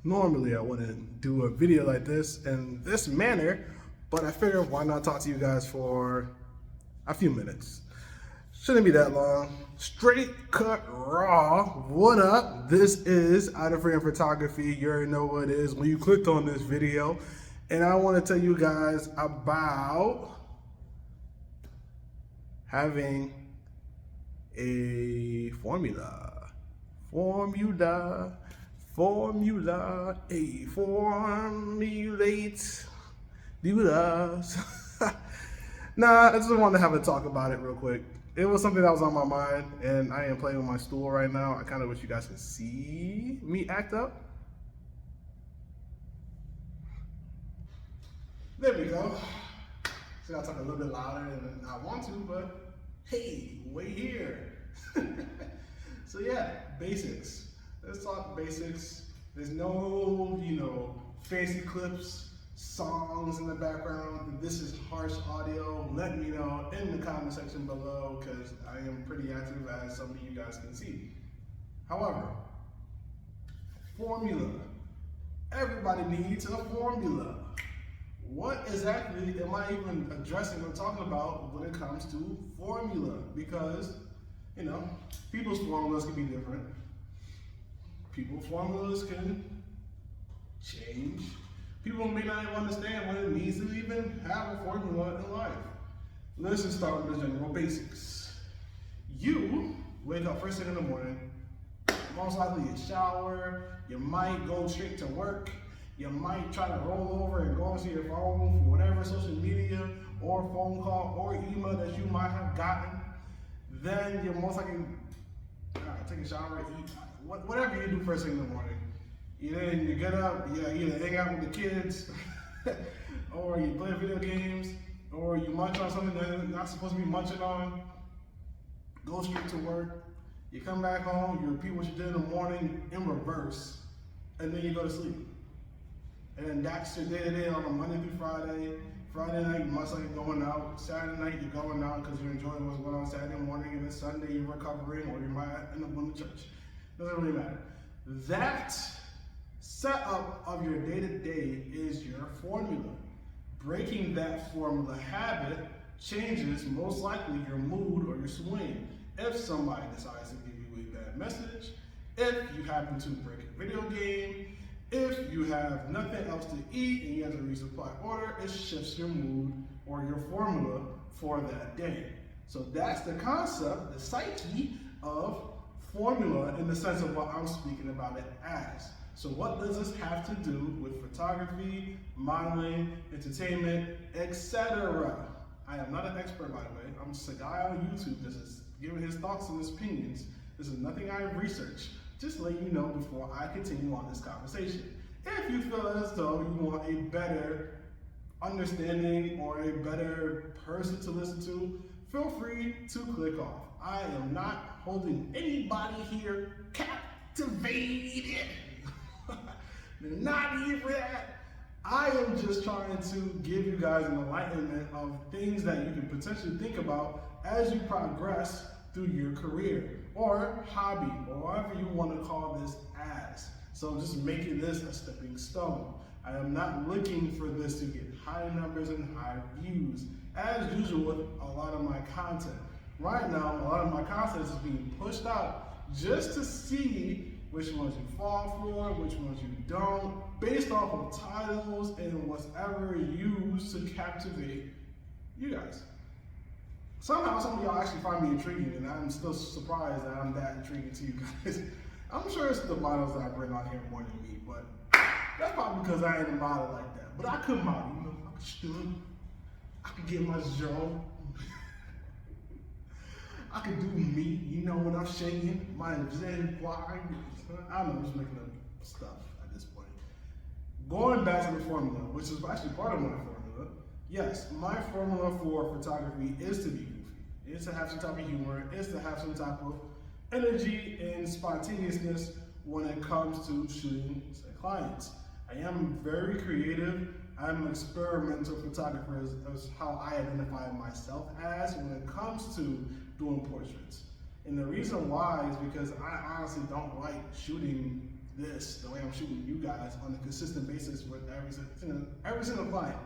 Normally I wouldn't do a video like this in this manner, but I figured why not talk to you guys for a few minutes. Shouldn't be that long. Straight cut raw. What up? This is Out of Frame Photography. You already know what it is when you clicked on this video. And I want to tell you guys about having a formula. A formulate. Do this. Nah, I just wanted to have a talk about it real quick. It was something that was on my mind, and I am playing with my stool right now. I kind of wish you guys could see me act up. There we go. So I gotta talk a little bit louder than I want to, but hey, wait here. So yeah, basics. Let's talk basics. There's no, fancy clips, songs in the background. This is harsh audio. Let me know in the comment section below because I am pretty active, as some of you guys can see. However, formula. Everybody needs a formula. What exactly am I even addressing or talking about when it comes to formula? Because, people's formulas can be different. People's formulas can change. People may not even understand what it means to even have a formula in life. Let's just start with the general basics. You wake up first thing in the morning, most likely you shower, you might go straight to work, you might try to roll over and go onto your phone for whatever social media or phone call or email that you might have gotten. Then you're most likely take a shower, eat, whatever you do first thing in the morning. Then you get up, you either hang out with the kids, or you play video games, or you munch on something that you're not supposed to be munching on, go straight to work, you come back home, you repeat what you did in the morning in reverse, and then you go to sleep. And that's your day-to-day on a Monday through Friday. Friday night, you must like going out. Saturday night, you're going out because you're enjoying what's going on Saturday morning, and then Sunday, you're recovering, or you might end up going to church. Doesn't really matter. That setup of your day-to-day is your formula. Breaking that formula habit changes most likely your mood or your swing. If somebody decides to give you a bad message, if you happen to break a video game, if you have nothing else to eat and you have to resupply order, it shifts your mood or your formula for that day. So that's the concept, the psyche of formula in the sense of what I'm speaking about it as. So what does this have to do with photography, modeling, entertainment, etc.? I am not an expert, by the way. I'm just a guy on YouTube that is giving his thoughts and his opinions. This is nothing I have researched. Just let you know before I continue on this conversation. If you feel as though you want a better understanding or a better person to listen to, feel free to click off. I am not holding anybody here captivated. Not even that. I am just trying to give you guys an enlightenment of things that you can potentially think about as you progress through your career or hobby or whatever you want to call this as. So just making this a stepping stone. I am not looking for this to get high numbers and high views, as usual with a lot of my content. Right now, a lot of my content is being pushed out just to see which ones you fall for, which ones you don't, based off of titles and whatever used to captivate you guys. Somehow some of y'all actually find me intriguing, and I'm still surprised that I'm that intriguing to you guys. I'm sure it's the models that I bring on here more than me, but that's probably because I ain't a model like that. But I could model, I could stood, I could get my zone. I could do me, when I'm shaking, my zen, why? I don't know, I'm just making up stuff at this point. Going back to the formula, which is actually part of my formula, yes, my formula for photography is to be goofy. It's to have some type of humor. It's to have some type of energy and spontaneousness when it comes to shooting clients. I am very creative. I'm an experimental photographer is how I identify myself as when it comes to doing portraits. And the reason why is because I honestly don't like shooting this the way I'm shooting you guys on a consistent basis with every single client.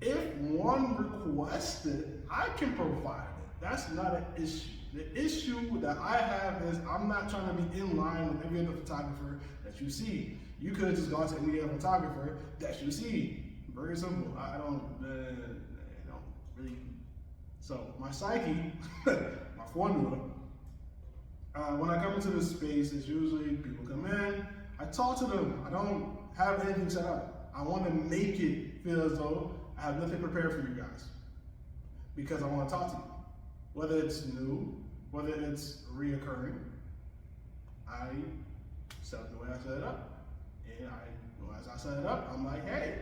If one requests it, I can provide it. That's not an issue. The issue that I have is I'm not trying to be in line with every other photographer that you see. You could have just gone to any other photographer that you see. Very simple. I don't really. So my psyche, my formula, when I come into this space, it's usually people come in, I talk to them. I don't have anything set up. I want to make it feel as though I have nothing prepared for you guys because I want to talk to you. Whether it's new, whether it's reoccurring, I set up the way I set it up. And as I set it up, I'm like, hey,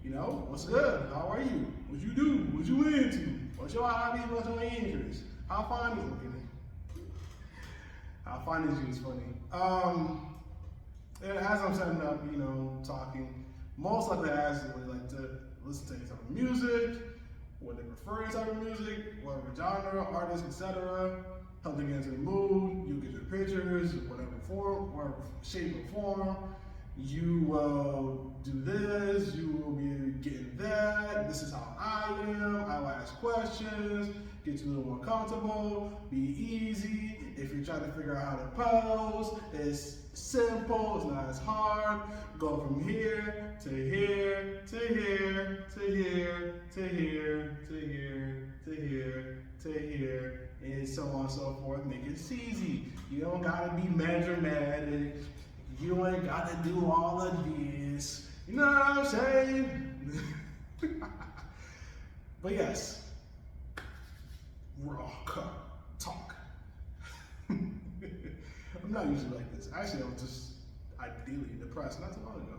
what's good? How are you? What you do? What you into? What's your hobby? What's your interest? How fun is it? How fun is you is funny. And as I'm setting up, talking, most likely I ask them, would they like to listen to any type of music? Would they prefer any type of music? Whatever genre, artist, etc. Help them get into the mood. You get your pictures, whatever form, whatever shape or form. You will do this, you will be getting that. This is how I am. I will ask questions, get you a little more comfortable, be easy. If you're trying to figure out how to pose, it's simple, it's not as hard. Go from here to here to here to here to here to here to here to here, and so on and so forth. Make it easy. You don't gotta be melodramatic. You ain't gotta do all of this. You know what I'm saying? But yes, raw cut talk. I'm not usually like this. Actually, I was just ideally depressed not too long ago.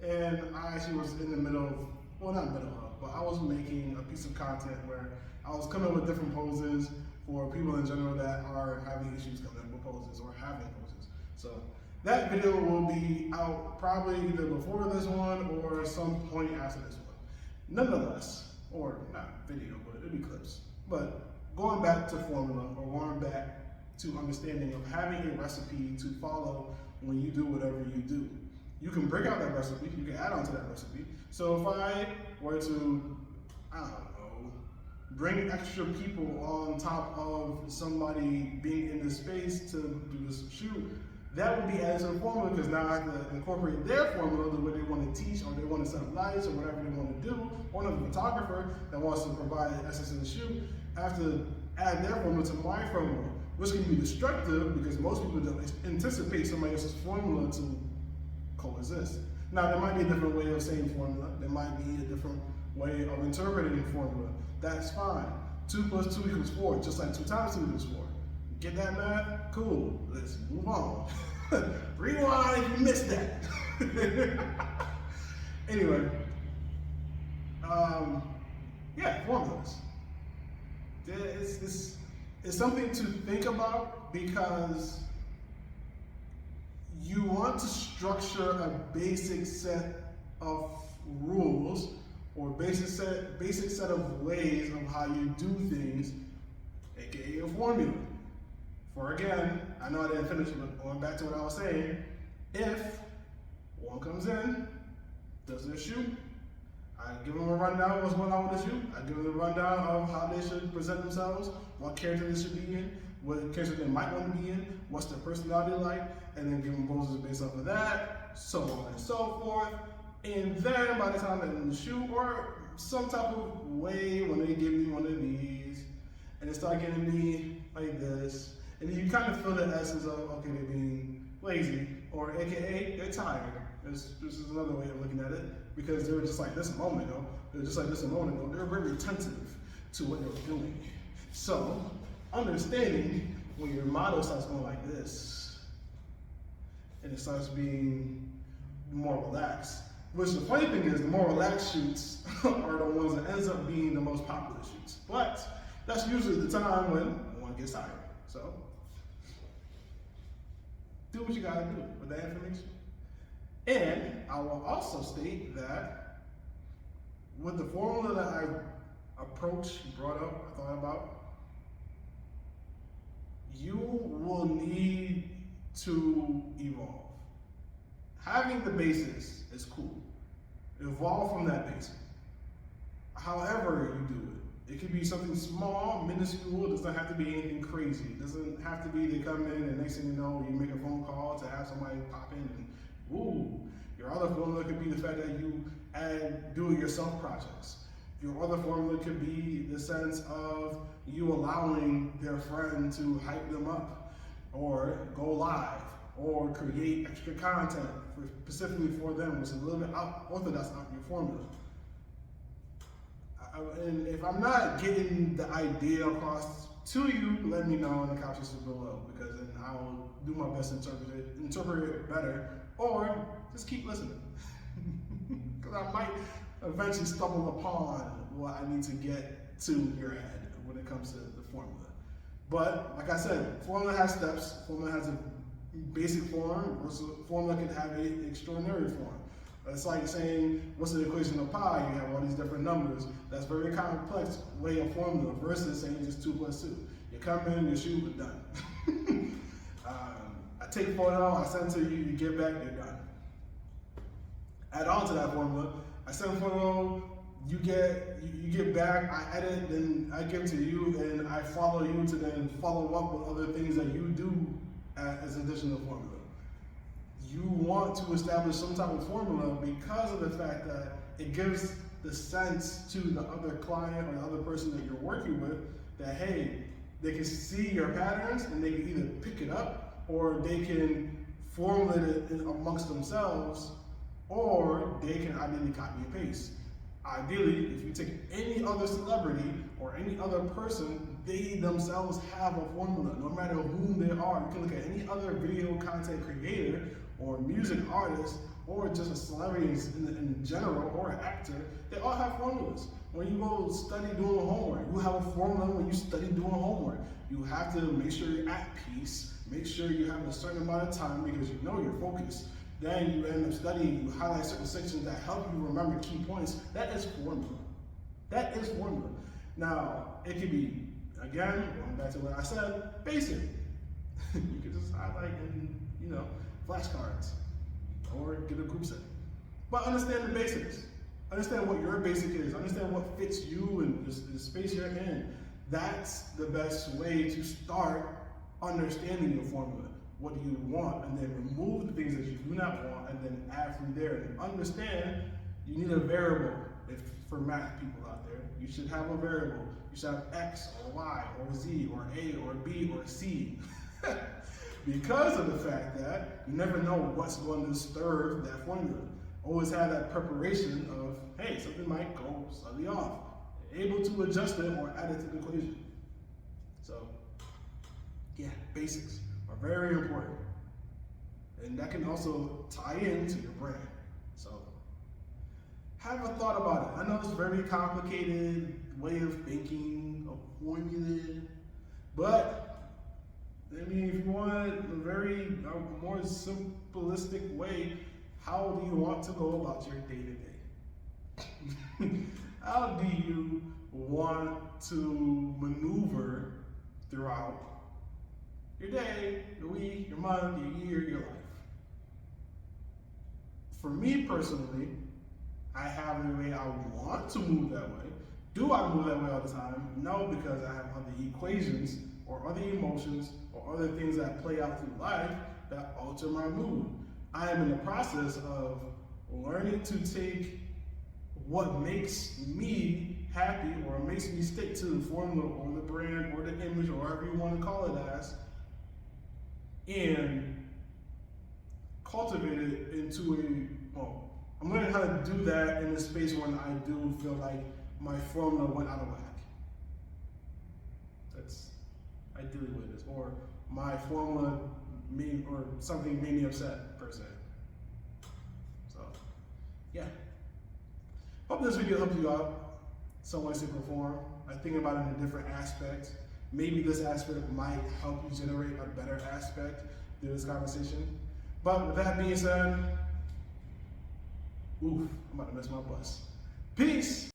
And I actually was in the middle of, well, not middle of, but I was making a piece of content where I was coming up with different poses for people in general that are having issues coming up with poses or having poses. So that video will be out probably either before this one or some point after this one. Nonetheless, or not video, but it'll be clips. But going back to formula or going back to understanding of having a recipe to follow when you do whatever you do. You can break out that recipe, you can add on to that recipe. So if I were to, I don't know, bring extra people on top of somebody being in this space to do this shoot, that would be added to the formula because now I have to incorporate their formula the way they want to teach or they want to set up lights or whatever they want to do. Or another photographer that wants to provide the essence of the shoot, I have to add their formula to my formula, which can be destructive because most people don't anticipate somebody else's formula to coexist. Now, there might be a different way of saying formula. There might be a different way of interpreting formula. That's fine. 2 + 2 = 4, just like 2 × 2 = 4. Get that math? Cool. Let's move on. Rewind if you missed that. Anyway, yeah, formulas. It's something to think about because you want to structure a basic set of rules or basic set of ways of how you do things, aka a formula. For again, I know I didn't finish, but going back to what I was saying, if one comes in, does their shoot, I give them a rundown of what I want to shoot. I give them a rundown of how they should present themselves, what character they should be in, what character they might want to be in, what's their personality like, and then give them poses based off of that, so on and so forth. And then by the time they're in the shoot, or some type of way when they give me one of these, and they start getting me like this, and then you kind of feel the essence of, okay, they're being lazy, or AKA, they're tired. This is another way of looking at it, because they were just like this a moment ago. They were just like this a moment ago. They were very attentive to what they were doing. So, understanding when your model starts going like this, and it starts being more relaxed. Which the funny thing is, the more relaxed shoots are the ones that ends up being the most popular shoots. But that's usually the time when one gets tired. So, do what you gotta do with that information. And I will also state that with the formula that I approached, brought up, I thought about, you will need to evolve. Having the basics is cool. Evolve from that basic. However you do it. It could be something small, minuscule. It doesn't have to be anything crazy. It doesn't have to be they come in and next thing you know, you make a phone call to have somebody pop in and ooh. Your other formula could be the fact that you add do-it-yourself projects. Your other formula could be the sense of you allowing their friend to hype them up or go live or create extra content specifically for them, which is a little bit orthodox out your formula. And if I'm not getting the idea across to you, let me know in the comments below, because then I'll do my best to interpret it better, or just keep listening. Because I might eventually stumble upon what I need to get to your head when it comes to the formula. But like I said, formula has steps. Formula has a basic form, versus formula can have an extraordinary form. It's like saying, what's the equation of pi? You have all these different numbers. That's a very complex way of formula versus saying just 2 + 2. You come in, you shoot, we're done. I take a photo, I send it to you, you get back, you're done. Add on to that formula, I send a photo, you get back, I edit, then I give it to you, and I follow you to then follow up with other things that you do as additional formula. You want to establish some type of formula because of the fact that it gives the sense to the other client or the other person that you're working with that, hey, they can see your patterns and they can either pick it up or they can formulate it amongst themselves, or they can ideally copy and paste. Ideally, if you take any other celebrity or any other person, they themselves have a formula, no matter whom they are. You can look at any other video content creator or music artist or just a celebrity in general or an actor, they all have formulas. When you go study doing homework, you have a formula when you study doing homework. You have to make sure you're at peace, make sure you have a certain amount of time because you know you're focused. Then you end up studying, you highlight certain sections that help you remember key points. That is formula. That is formula. Now, it could be, again, going back to what I said, basic. You could just highlight and, flashcards or get a group set. But understand the basics. Understand what your basic is. Understand what fits you and the space you're in. That's the best way to start understanding your formula. What do you want? And then remove the things that you do not want and then add from there. And understand you need a variable. If for math people out there, you should have a variable. You should have X or Y or Z or A or B or C. Because of the fact that you never know what's going to disturb that formula. Always have that preparation of, hey, something might go slightly off. Able to adjust it or add it to the equation. So, yeah, basics are very important. And that can also tie into your brand. So, have a thought about it. I know it's a very complicated way of thinking, a formula, but I mean, if you want a more simplistic way, how do you want to go about your day-to-day? How do you want to maneuver throughout your day, your week, your month, your year, your life? For me personally, I have a way I want to move that way. Do I move that way all the time? No, because I have other equations or other emotions or other things that play out through life that alter my mood. I am in the process of learning to take what makes me happy or makes me stick to the formula or the brand or the image or whatever you want to call it as, and cultivate it into I'm learning how to do that in a space when I do feel like my formula went out of whack. That's ideally what it is. Or my formula or something made me upset, per se. So, yeah. Hope this video helped you out some way, shape, or form. I think about it in a different aspect. Maybe this aspect might help you generate a better aspect through this conversation. But with that being said, I'm about to miss my bus. Peace!